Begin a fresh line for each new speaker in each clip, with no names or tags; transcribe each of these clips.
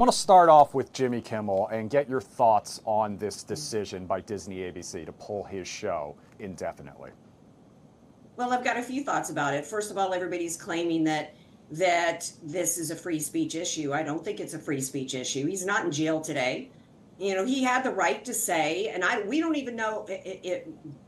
I want to start off with Jimmy Kimmel and get your thoughts on this decision by Disney ABC to pull his show indefinitely.
Well, I've got a few thoughts about it. First of all, everybody's claiming that this is a free speech issue. I don't think it's a free speech issue. He's not in jail today. He had the right to say, and we don't even know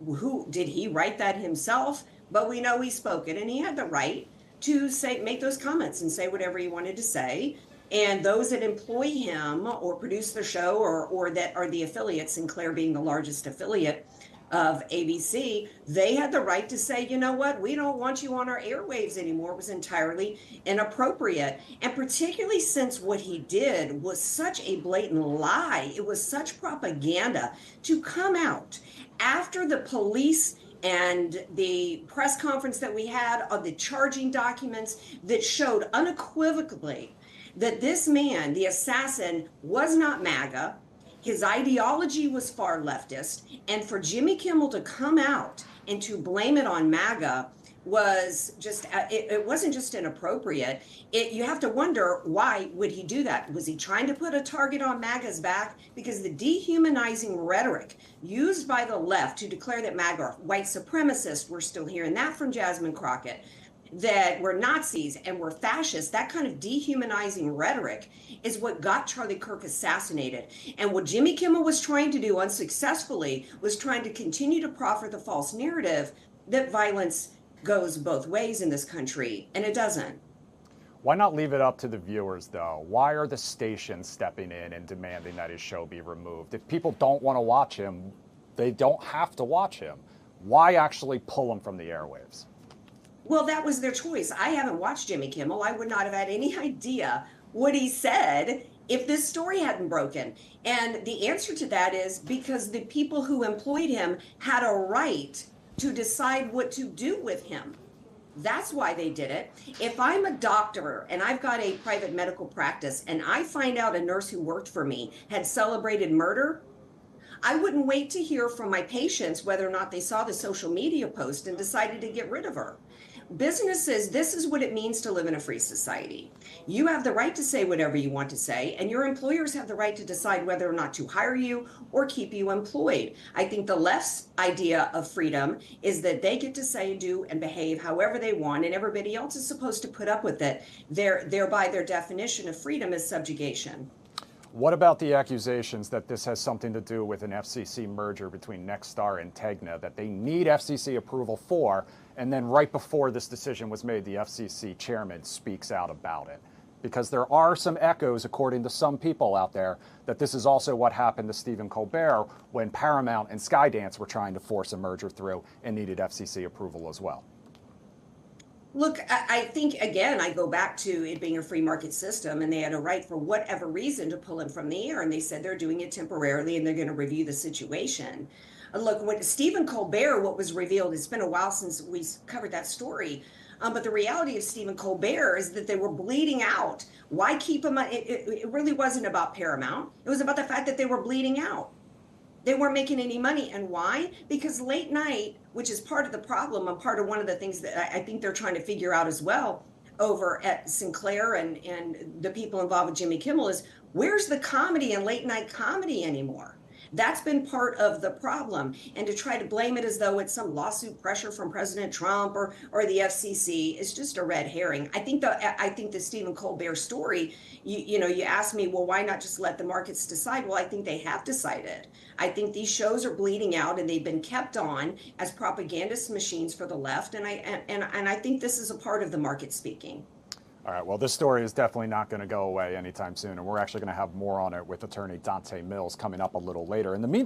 who did he write that himself, but we know he spoke it, and he had the right to make those comments and say whatever he wanted to say. And those that employ him or produce the show or that are the affiliates, Sinclair being the largest affiliate of ABC, they had the right to say, you know what, we don't want you on our airwaves anymore. It was entirely inappropriate. And particularly since what he did was such a blatant lie, it was such propaganda to come out after the police and the press conference that we had of the charging documents that showed unequivocally that this man, the assassin, was not MAGA. His ideology was far leftist, and for Jimmy Kimmel to come out and to blame it on MAGA was just, it wasn't just inappropriate. You have to wonder, why would he do that? Was he trying to put a target on MAGA's back? Because the dehumanizing rhetoric used by the left to declare that MAGA are white supremacists, we're still hearing that from Jasmine Crockett, that we're Nazis and we're fascists, that kind of dehumanizing rhetoric is what got Charlie Kirk assassinated. And what Jimmy Kimmel was trying to do unsuccessfully was trying to continue to proffer the false narrative that violence goes both ways in this country, and it doesn't.
Why not leave it up to the viewers, though? Why are the stations stepping in and demanding that his show be removed? If people don't want to watch him, they don't have to watch him. Why actually pull him from the airwaves?
Well, that was their choice. I haven't watched Jimmy Kimmel. I would not have had any idea what he said if this story hadn't broken. And the answer to that is because the people who employed him had a right to decide what to do with him. That's why they did it. If I'm a doctor and I've got a private medical practice and I find out a nurse who worked for me had celebrated murder, I wouldn't wait to hear from my patients whether or not they saw the social media post and decided to get rid of her. Businesses, this is what it means to live in a free society. You have the right to say whatever you want to say, and your employers have the right to decide whether or not to hire you or keep you employed. I think the left's idea of freedom is that they get to say, do, and behave however they want, and everybody else is supposed to put up with it. Thereby, their definition of freedom is subjugation.
What about the accusations that this has something to do with an FCC merger between Nexstar and Tegna that they need FCC approval for, and then right before this decision was made, the FCC chairman speaks out about it? Because there are some echoes, according to some people out there, that this is also what happened to Stephen Colbert when Paramount and Skydance were trying to force a merger through and needed FCC approval as well.
Look, I think, again, I go back to it being a free market system, and they had a right for whatever reason to pull him from the air, and they said they're doing it temporarily and they're going to review the situation. Look, when Stephen Colbert, what was revealed, it's been a while since we covered that story, but the reality of Stephen Colbert is that they were bleeding out. Why keep him? It really wasn't about Paramount. It was about the fact that they were bleeding out. They weren't making any money. And why? Because late night, which is part of the problem and part of one of the things that I think they're trying to figure out as well over at Sinclair and the people involved with Jimmy Kimmel, is where's the comedy and late night comedy anymore? That's been part of the problem. And to try to blame it as though it's some lawsuit pressure from President Trump or the FCC is just a red herring. I think the Stephen Colbert story, you ask me, well, why not just let the markets decide? Well, I think they have decided. I think these shows are bleeding out and they've been kept on as propagandist machines for the left. And I think this is a part of the market speaking.
All right, well, this story is definitely not going to go away anytime soon, and we're actually going to have more on it with attorney Dante Mills coming up a little later. In the meantime,